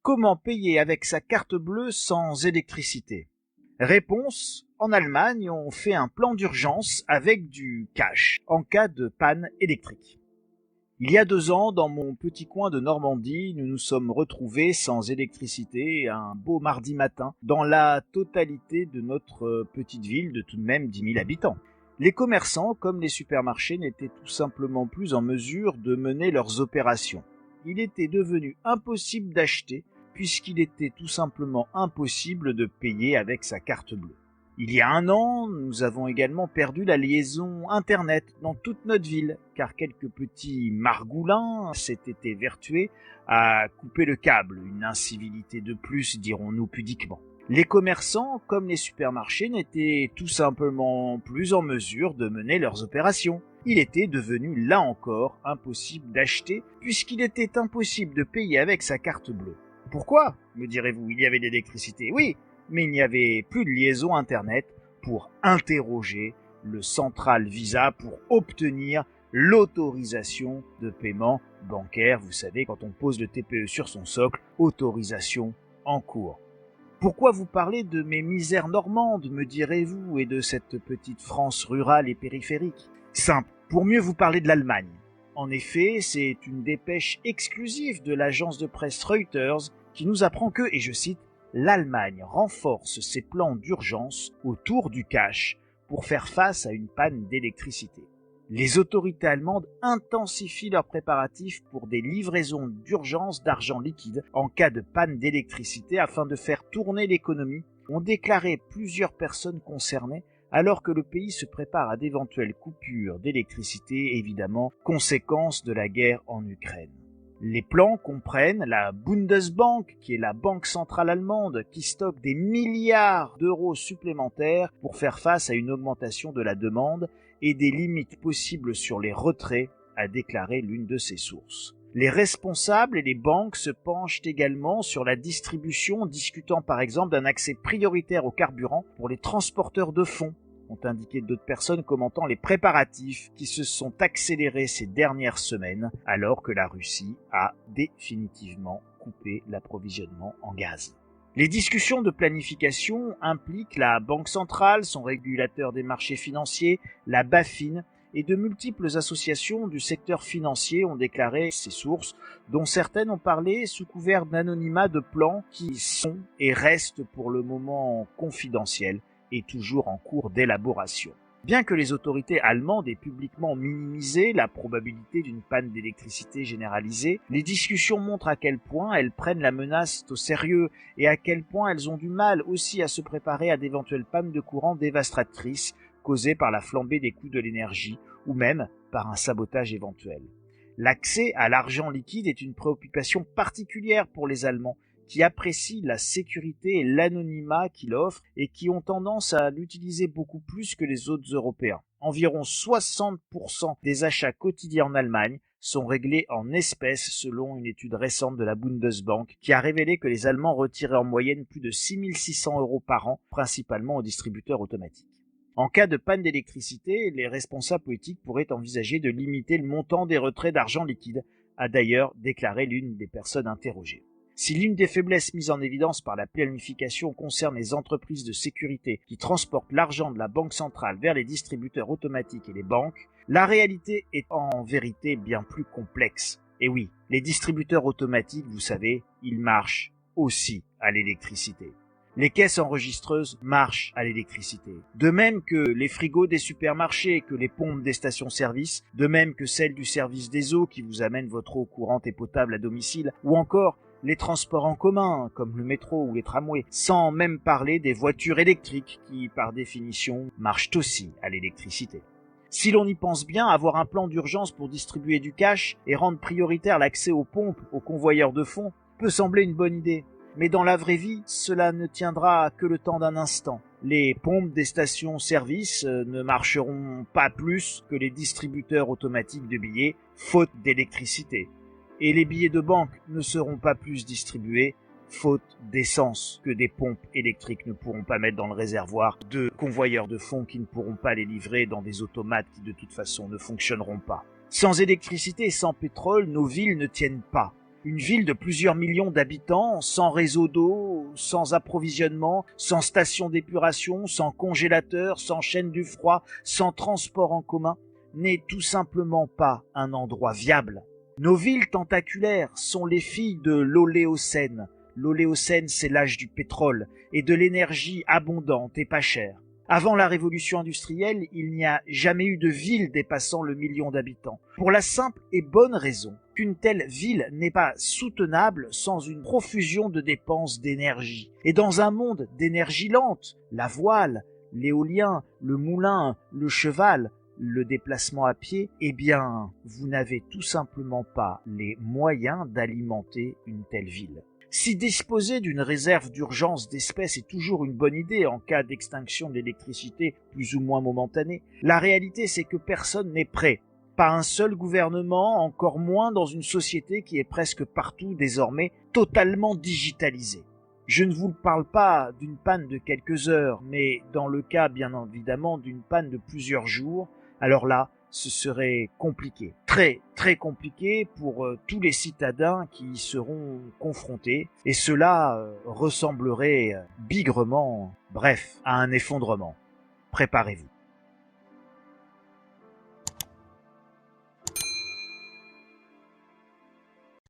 Comment payer avec sa carte bleue sans électricité? Réponse: en Allemagne, on fait un plan d'urgence avec du cash en cas de panne électrique. Il y a 2 ans, dans mon petit coin de Normandie, nous nous sommes retrouvés sans électricité un beau mardi matin dans la totalité de notre petite ville de tout de même 10 000 habitants. Les commerçants, comme les supermarchés, n'étaient tout simplement plus en mesure de mener leurs opérations. Il était devenu impossible d'acheter puisqu'il était tout simplement impossible de payer avec sa carte bleue. Il y a 1 an, nous avons également perdu la liaison Internet dans toute notre ville, car quelques petits margoulins s'étaient évertués à couper le câble, une incivilité de plus, dirons-nous pudiquement. Les commerçants, comme les supermarchés, n'étaient tout simplement plus en mesure de mener leurs opérations. Il était devenu, là encore, impossible d'acheter, puisqu'il était impossible de payer avec sa carte bleue. Pourquoi, me direz-vous, il y avait de l'électricité? Oui, mais il n'y avait plus de liaison Internet pour interroger le Central Visa pour obtenir l'autorisation de paiement bancaire. Vous savez, quand on pose le TPE sur son socle, autorisation en cours. Pourquoi vous parlez de mes misères normandes, me direz-vous, et de cette petite France rurale et périphérique? Simple, pour mieux vous parler de l'Allemagne. En effet, c'est une dépêche exclusive de l'agence de presse Reuters qui nous apprend que, et je cite, l'Allemagne renforce ses plans d'urgence autour du cash pour faire face à une panne d'électricité. Les autorités allemandes intensifient leurs préparatifs pour des livraisons d'urgence d'argent liquide en cas de panne d'électricité afin de faire tourner l'économie, ont déclaré plusieurs personnes concernées alors que le pays se prépare à d'éventuelles coupures d'électricité, évidemment, conséquence de la guerre en Ukraine. Les plans comprennent la Bundesbank, qui est la banque centrale allemande, qui stocke des milliards d'euros supplémentaires pour faire face à une augmentation de la demande et des limites possibles sur les retraits, a déclaré l'une de ses sources. Les responsables et les banques se penchent également sur la distribution, discutant par exemple d'un accès prioritaire au carburant pour les transporteurs de fonds, ont indiqué d'autres personnes commentant les préparatifs qui se sont accélérés ces dernières semaines alors que la Russie a définitivement coupé l'approvisionnement en gaz. Les discussions de planification impliquent la Banque centrale, son régulateur des marchés financiers, la BaFin, et de multiples associations du secteur financier ont déclaré ces sources, dont certaines ont parlé sous couvert d'anonymat de plans qui sont et restent pour le moment confidentiels et toujours en cours d'élaboration. Bien que les autorités allemandes aient publiquement minimisé la probabilité d'une panne d'électricité généralisée, les discussions montrent à quel point elles prennent la menace au sérieux et à quel point elles ont du mal aussi à se préparer à d'éventuelles pannes de courant dévastatrices causées par la flambée des coûts de l'énergie ou même par un sabotage éventuel. L'accès à l'argent liquide est une préoccupation particulière pour les Allemands qui apprécient la sécurité et l'anonymat qu'il offre et qui ont tendance à l'utiliser beaucoup plus que les autres Européens. Environ 60% des achats quotidiens en Allemagne sont réglés en espèces selon une étude récente de la Bundesbank qui a révélé que les Allemands retiraient en moyenne plus de 6 600 € par an, principalement aux distributeurs automatiques. En cas de panne d'électricité, les responsables politiques pourraient envisager de limiter le montant des retraits d'argent liquide, a d'ailleurs déclaré l'une des personnes interrogées. Si l'une des faiblesses mises en évidence par la planification concerne les entreprises de sécurité qui transportent l'argent de la banque centrale vers les distributeurs automatiques et les banques, la réalité est en vérité bien plus complexe. Et oui, les distributeurs automatiques, vous savez, ils marchent aussi à l'électricité. Les caisses enregistreuses marchent à l'électricité. De même que les frigos des supermarchés, que les pompes des stations-service, de même que celles du service des eaux qui vous amènent votre eau courante et potable à domicile, ou encore les transports en commun, comme le métro ou les tramways, sans même parler des voitures électriques qui, par définition, marchent aussi à l'électricité. Si l'on y pense bien, avoir un plan d'urgence pour distribuer du cash et rendre prioritaire l'accès aux pompes, aux convoyeurs de fonds, peut sembler une bonne idée. Mais dans la vraie vie, cela ne tiendra que le temps d'un instant. Les pompes des stations-service ne marcheront pas plus que les distributeurs automatiques de billets, faute d'électricité. Et les billets de banque ne seront pas plus distribués, faute d'essence, que des pompes électriques ne pourront pas mettre dans le réservoir, de convoyeurs de fonds qui ne pourront pas les livrer dans des automates qui de toute façon ne fonctionneront pas. Sans électricité et sans pétrole, nos villes ne tiennent pas. Une ville de plusieurs millions d'habitants, sans réseau d'eau, sans approvisionnement, sans station d'épuration, sans congélateur, sans chaîne du froid, sans transport en commun, n'est tout simplement pas un endroit viable. Nos villes tentaculaires sont les filles de l'Oléocène. L'Oléocène, c'est l'âge du pétrole et de l'énergie abondante et pas chère. Avant la révolution industrielle, il n'y a jamais eu de ville dépassant le million d'habitants, pour la simple et bonne raison qu'une telle ville n'est pas soutenable sans une profusion de dépenses d'énergie. Et dans un monde d'énergie lente, la voile, l'éolien, le moulin, le cheval, le déplacement à pied, eh bien, vous n'avez tout simplement pas les moyens d'alimenter une telle ville. Si disposer d'une réserve d'urgence d'espèces est toujours une bonne idée en cas d'extinction de l'électricité plus ou moins momentanée, la réalité c'est que personne n'est prêt. Pas un seul gouvernement, encore moins dans une société qui est presque partout désormais totalement digitalisée. Je ne vous parle pas d'une panne de quelques heures, mais dans le cas bien évidemment d'une panne de plusieurs jours, alors là, ce serait compliqué, très compliqué pour tous les citadins qui y seront confrontés, et cela ressemblerait bigrement, bref, à un effondrement. Préparez-vous.